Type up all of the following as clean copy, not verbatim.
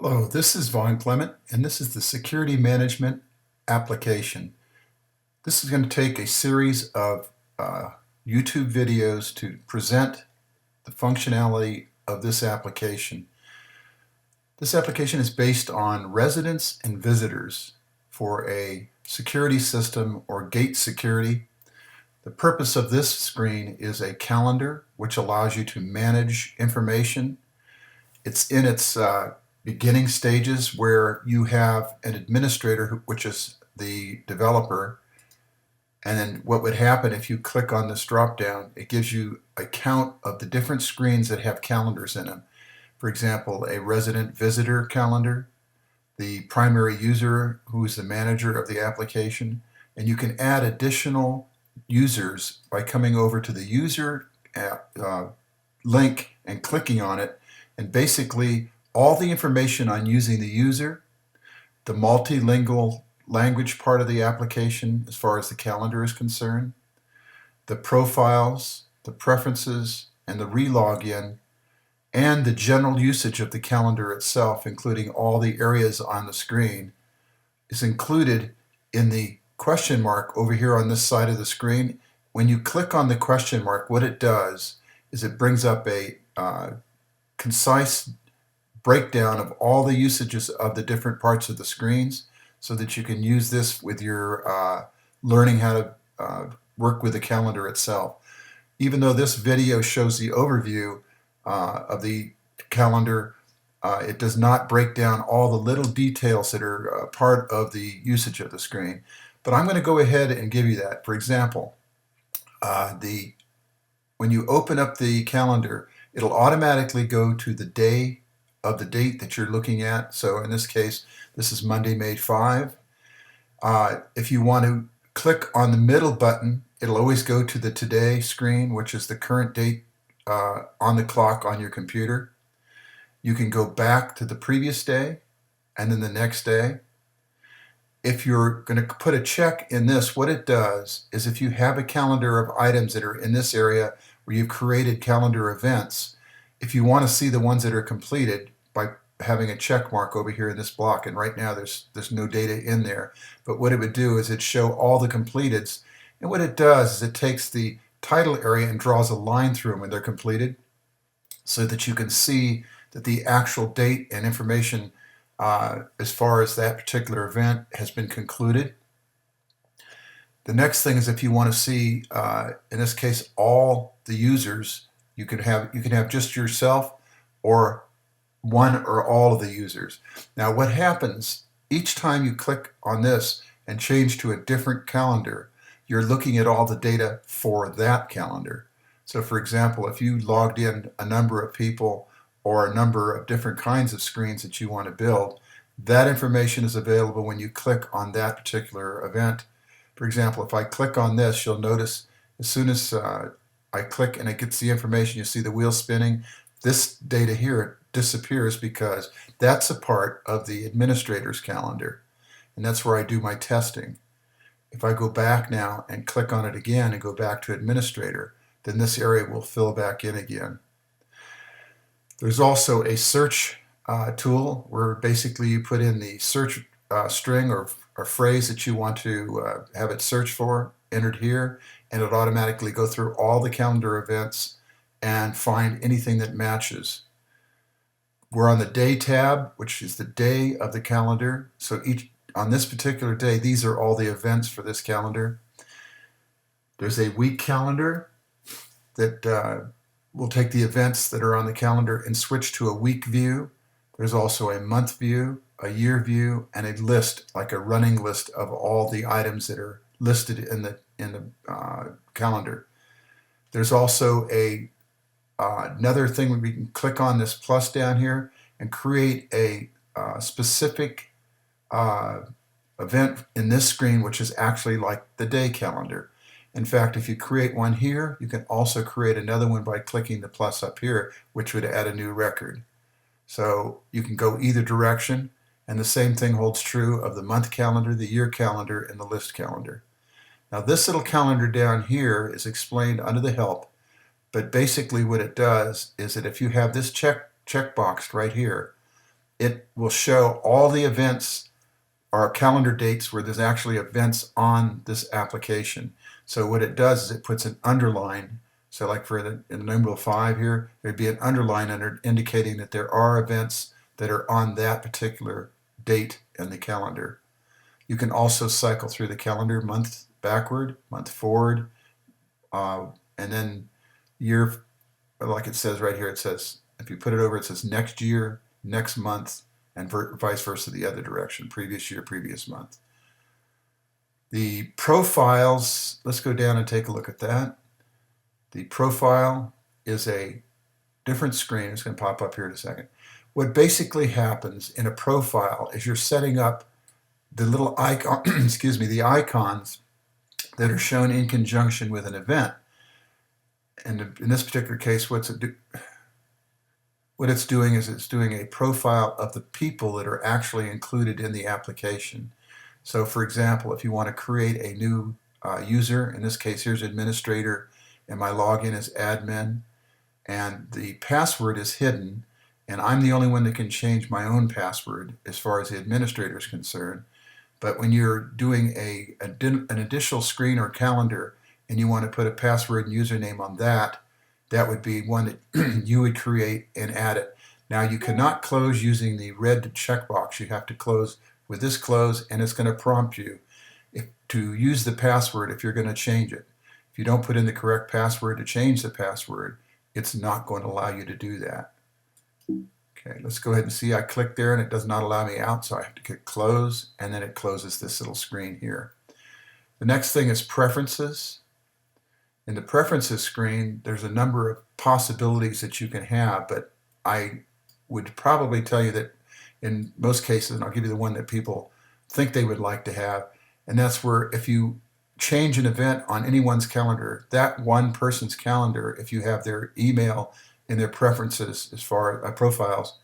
Hello, this is Vaughn Clement, and this is the Security Management application. This is going to take a series of YouTube videos to present the functionality of this application. This application is based on residents and visitors for a security system or gate security. The purpose of this screen is a calendar which allows you to manage information. It's in its beginning stages where you have an administrator, which is the developer, and then what would happen if you click on this drop down, it gives you a count of the different screens that have calendars in them. For example, a resident visitor calendar, the primary user who is the manager of the application, and you can add additional users by coming over to the user link and clicking on it, and basically all the information on using the user, the multilingual language part of the application as far as the calendar is concerned, the profiles, the preferences, and the re-login, and the general usage of the calendar itself, including all the areas on the screen, is included in the question mark over here on this side of the screen. When you click on the question mark, what it does is it brings up a concise breakdown of all the usages of the different parts of the screens so that you can use this with your learning how to work with the calendar itself. Even though this video shows the overview of the calendar, it does not break down all the little details that are part of the usage of the screen. But I'm going to go ahead and give you that. For example, when you open up the calendar, it'll automatically go to the day of the date that you're looking at. So in this case, this is Monday, May 5. If you want to click on the middle button, it'll always go to the today screen, which is the current date on the clock on your computer. You can go back to the previous day and then the next day. If you're going to put a check in this, what it does is if you have a calendar of items that are in this area where you've created calendar events, if you want to see the ones that are completed by having a check mark over here in this block, and right now there's no data in there, but what it would do is it'd show all the completeds, and what it does is it takes the title area and draws a line through them when they're completed so that you can see that the actual date and information as far as that particular event has been concluded. The next thing is if you want to see, in this case, all the users, you can have just yourself or one or all of the users. Now what happens each time you click on this and change to a different calendar, you're looking at all the data for that calendar. So for example, if you logged in a number of people or a number of different kinds of screens that you want to build, that information is available when you click on that particular event. For example, if I click on this, you'll notice as soon as I click and it gets the information, you see the wheel spinning. This data here disappears because that's a part of the administrator's calendar, and that's where I do my testing. If I go back now and click on it again and go back to administrator, then this area will fill back in again. There's also a search tool where basically you put in the search string or phrase that you want to have it search for, entered here, and it'll automatically go through all the calendar events and find anything that matches. We're on the day tab, which is the day of the calendar. So on this particular day, these are all the events for this calendar. There's a week calendar that will take the events that are on the calendar and switch to a week view. There's also a month view, a year view, and a list, like a running list of all the items that are listed in the calendar. There's also another thing where we can click on this plus down here and create a specific event in this screen, which is actually like the day calendar. In fact, if you create one here, you can also create another one by clicking the plus up here, which would add a new record. So you can go either direction, and the same thing holds true of the month calendar, the year calendar, and the list calendar. Now this little calendar down here is explained under the help, but basically what it does is that if you have this checkboxed right here, it will show all the events or calendar dates where there's actually events on this application. So what it does is it puts an underline. So like for in the numeral 5 here, there'd be an underline under indicating that there are events that are on that particular date in the calendar. You can also cycle through the calendar month backward, month forward, and then year, like it says right here, it says, if you put it over, it says next year, next month, and vice versa the other direction, previous year, previous month. The profiles, let's go down and take a look at that. The profile is a different screen. It's going to pop up here in a second. What basically happens in a profile is you're setting up the little icon, excuse me, the icons that are shown in conjunction with an event. And in this particular case, what it's doing is it's doing a profile of the people that are actually included in the application. So for example, if you want to create a new user, in this case here's administrator, and my login is admin, and the password is hidden, and I'm the only one that can change my own password as far as the administrator is concerned. But when you're doing an additional screen or calendar and you want to put a password and username on that, that would be one that you would create and add it. Now you cannot close using the red checkbox. You have to close with this close, and it's going to prompt you to use the password if you're going to change it. If you don't put in the correct password to change the password, it's not going to allow you to do that. Okay, let's go ahead and see. I click there and it does not allow me out, so I have to click close, and then it closes this little screen here. The next thing is preferences. In the preferences screen, there's a number of possibilities that you can have, but I would probably tell you that in most cases, and I'll give you the one that people think they would like to have, and that's where if you change an event on anyone's calendar, that one person's calendar, if you have their email in their preferences as far as profiles,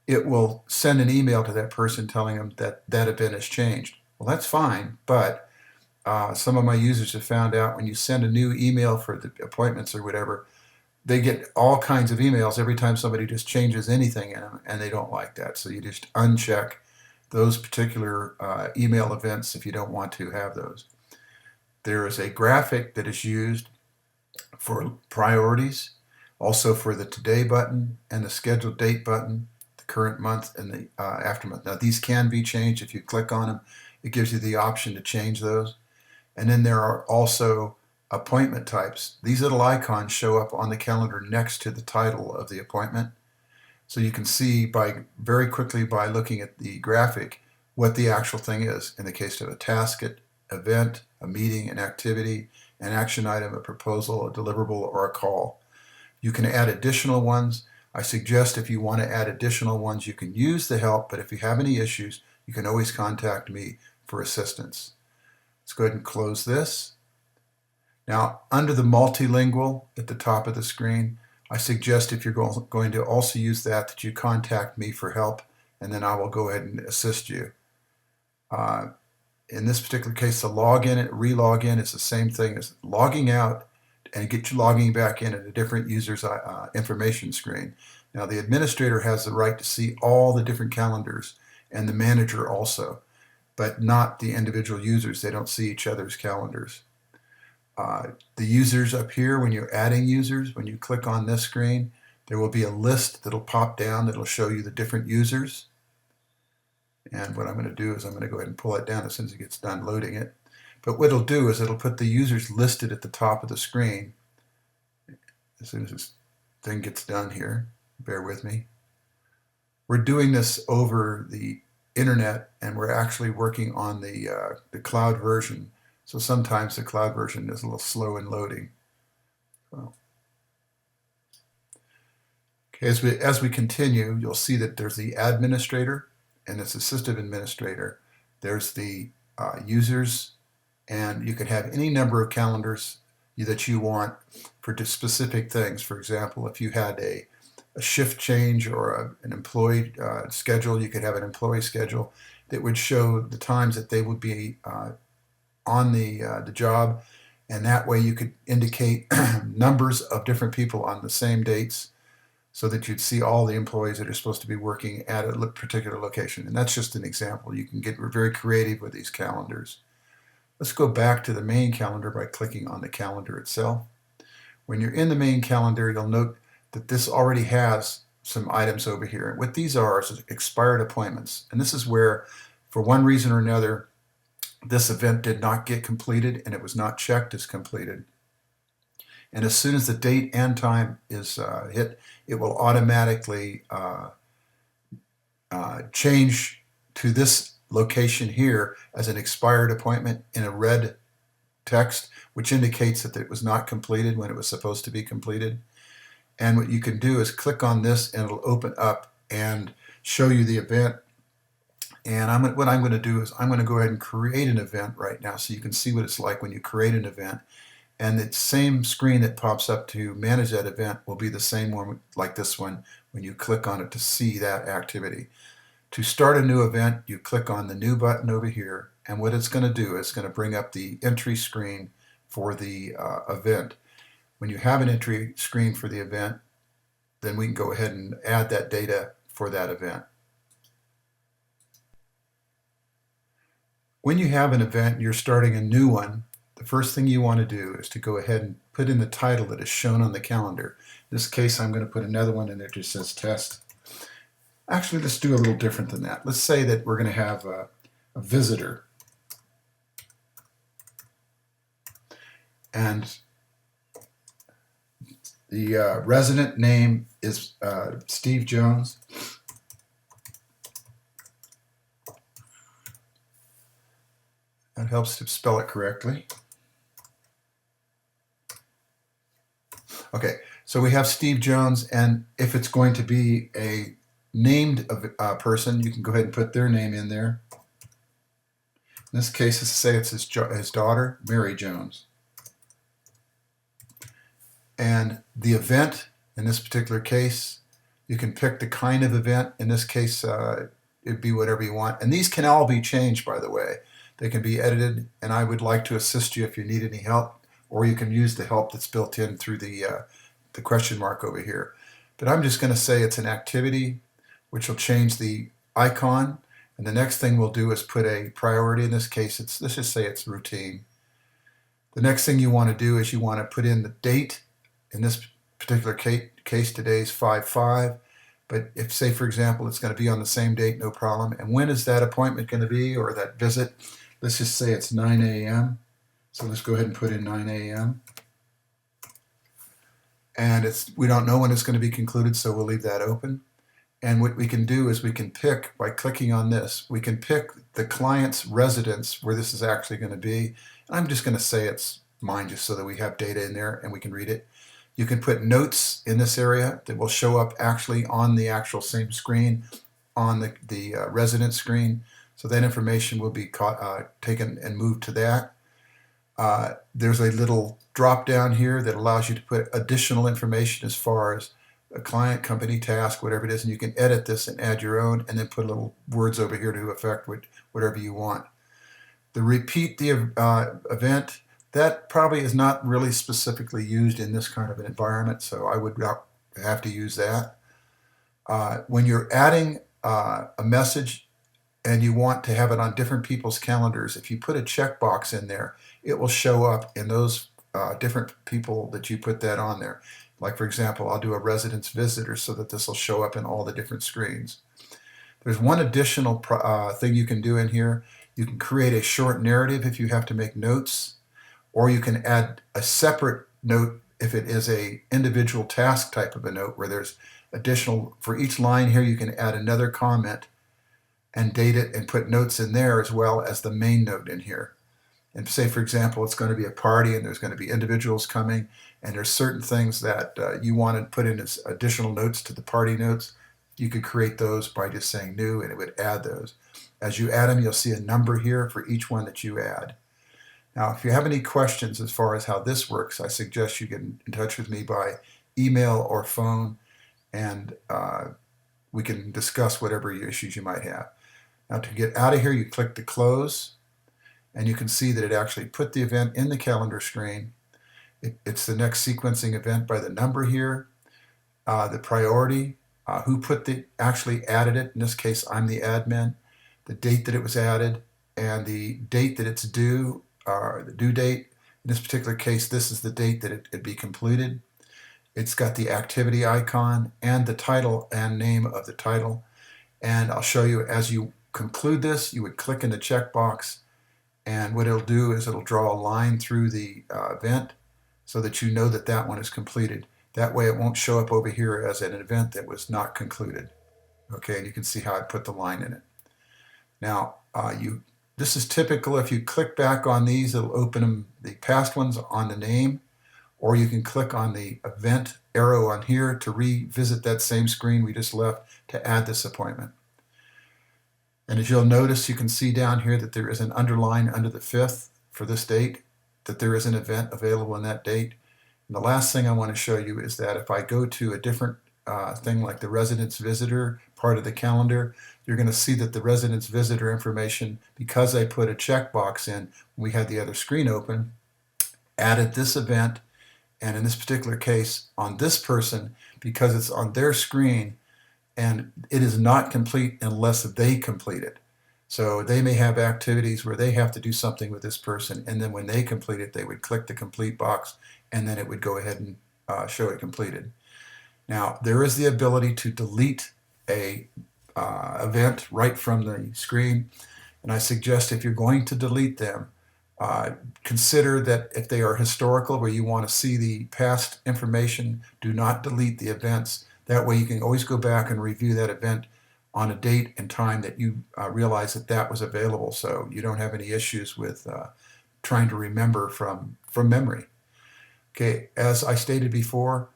it will send an email to that person telling them that that event has changed. Well, that's fine, but some of my users have found out when you send a new email for the appointments or whatever, they get all kinds of emails every time somebody just changes anything in them, and they don't like that. So you just uncheck those particular email events if you don't want to have those. There is a graphic that is used for priorities, also for the today button and the scheduled date button, the current month and the after month. Now these can be changed. If you click on them, it gives you the option to change those. And then there are also appointment types. These little icons show up on the calendar next to the title of the appointment. So you can see very quickly by looking at the graphic what the actual thing is. In the case of a task, event, a meeting, an activity, an action item, a proposal, a deliverable, or a call. You can add additional ones. I suggest if you want to add additional ones, you can use the help, but if you have any issues, you can always contact me for assistance. Let's go ahead and close this. Now, under the multilingual at the top of the screen, I suggest if you're going to also use that you contact me for help, and then I will go ahead and assist you. In this particular case, the login and re-log in is the same thing as logging out and get you logging back in at a different user's information screen. Now, the administrator has the right to see all the different calendars, and the manager also, but not the individual users. They don't see each other's calendars. The users up here, when you're adding users, when you click on this screen, there will be a list that'll pop down that'll show you the different users. And what I'm going to do is I'm going to go ahead and pull it down as soon as it gets done loading it. But what it'll do is it'll put the users listed at the top of the screen. As soon as this thing gets done here, bear with me. We're doing this over the internet, and we're actually working on the cloud version. So sometimes the cloud version is a little slow in loading. So, okay, as we continue, you'll see that there's the administrator and this assistive administrator. There's the users, and you can have any number of calendars that you want for specific things. For example, if you had a shift change or an employee schedule, you could have an employee schedule that would show the times that they would be on the job, and that way you could indicate numbers of different people on the same dates. so that you'd see all the employees that are supposed to be working at a particular location. And that's just an example. You can get very creative with these calendars. Let's go back to the main calendar by clicking on the calendar itself. When you're in the main calendar, you'll note that this already has some items over here. And what these are is expired appointments. And this is where, for one reason or another, this event did not get completed and it was not checked as completed. And as soon as the date and time is hit, it will automatically change to this location here as an expired appointment in a red text, which indicates that it was not completed when it was supposed to be completed. And what you can do is click on this and it'll open up and show you the event. And what I'm going to do is I'm going to go ahead and create an event right now so you can see what it's like when you create an event. And the same screen that pops up to manage that event will be the same one like this one when you click on it to see that activity. To start a new event, you click on the new button over here, and what it's going to do is going to bring up the entry screen for the event. When you have an entry screen for the event, then we can go ahead and add that data for that event. When you have an event and you're starting a new one, the first thing you want to do is to go ahead and put in the title that is shown on the calendar. In this case, I'm going to put another one in there that just says test. Actually, let's do a little different than that. Let's say that we're going to have a visitor. And the resident name is Steve Jones. That helps to spell it correctly. Okay, so we have Steve Jones, and if it's going to be a named person, you can go ahead and put their name in there. In this case, let's say it's his daughter, Mary Jones. And the event, in this particular case, you can pick the kind of event. In this case, it'd be whatever you want. And these can all be changed, by the way. They can be edited, and I would like to assist you if you need any help, or you can use the help that's built in through the question mark over here. But I'm just going to say it's an activity, which will change the icon. And the next thing we'll do is put a priority. In this case, let's just say it's routine. The next thing you want to do is you want to put in the date. In this particular case, today's 5/5. But if, say, for example, it's going to be on the same date, no problem. And when is that appointment going to be, or that visit? Let's just say it's 9 a.m. So let's go ahead and put in 9 a.m. And we don't know when it's going to be concluded, so we'll leave that open. And what we can do is we can pick, by clicking on this, we can pick the client's residence where this is actually going to be. And I'm just going to say it's mine just so that we have data in there and we can read it. You can put notes in this area that will show up actually on the actual same screen on the resident screen. So that information will be taken and moved to that. There's a little drop down here that allows you to put additional information as far as a client, company, task, whatever it is, and you can edit this and add your own, and then put little words over here to affect whatever you want. The repeat the event, that probably is not really specifically used in this kind of an environment, so I would not have to use that. When you're adding a message and you want to have it on different people's calendars, if you put a checkbox in there, it will show up in those different people that you put that on there. Like, for example, I'll do a residence visitor so that this will show up in all the different screens. There's one additional thing you can do in here. You can create a short narrative if you have to make notes, or you can add a separate note if it is a individual task type of a note where there's additional, for each line here you can add another comment and date it and put notes in there as well as the main note in here. And say, for example, it's going to be a party and there's going to be individuals coming, and there's certain things that you want to put in as additional notes to the party notes. You could create those by just saying new, and it would add those. As you add them, you'll see a number here for each one that you add. Now, if you have any questions as far as how this works, I suggest you get in touch with me by email or phone, and we can discuss whatever issues you might have. Now, to get out of here, you click the close, and you can see that it actually put the event in the calendar screen. It's the next sequencing event by the number here. the priority, who actually added it. In this case, I'm the admin, the date that it was added, and the date that it's due, or the due date. In this particular case, this is the date that it'd be completed. It's got the activity icon and the title and name of the title. And I'll show you as you conclude this, you would click in the checkbox, and what it'll do is it'll draw a line through the event so that you know that that one is completed. That way it won't show up over here as an event that was not concluded. Okay, and you can see how I put the line in it. Now, this is typical. If you click back on these, it'll open them, the past ones on the name, or you can click on the event arrow on here to revisit that same screen we just left to add this appointment. And as you'll notice, you can see down here that there is an underline under the 5th for this date, that there is an event available on that date. And the last thing I want to show you is that if I go to a different thing like the residence visitor part of the calendar, you're going to see that the residence visitor information, because I put a checkbox in when we had the other screen open, added this event. And in this particular case, on this person, because it's on their screen, and it is not complete unless they complete it. So they may have activities where they have to do something with this person, and then when they complete it, they would click the complete box, and then it would go ahead and show it completed. Now, there is the ability to delete a event right from the screen, and I suggest if you're going to delete them, consider that if they are historical, where you want to see the past information, do not delete the events. That way you can always go back and review that event on a date and time that you realize that that was available, so you don't have any issues with trying to remember from memory. Okay, as I stated before,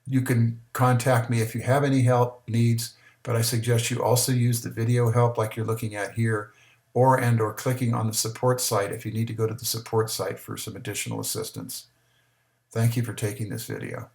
you can contact me if you have any help needs, but I suggest you also use the video help like you're looking at here, or clicking on the support site if you need to go to the support site for some additional assistance. Thank you for taking this video.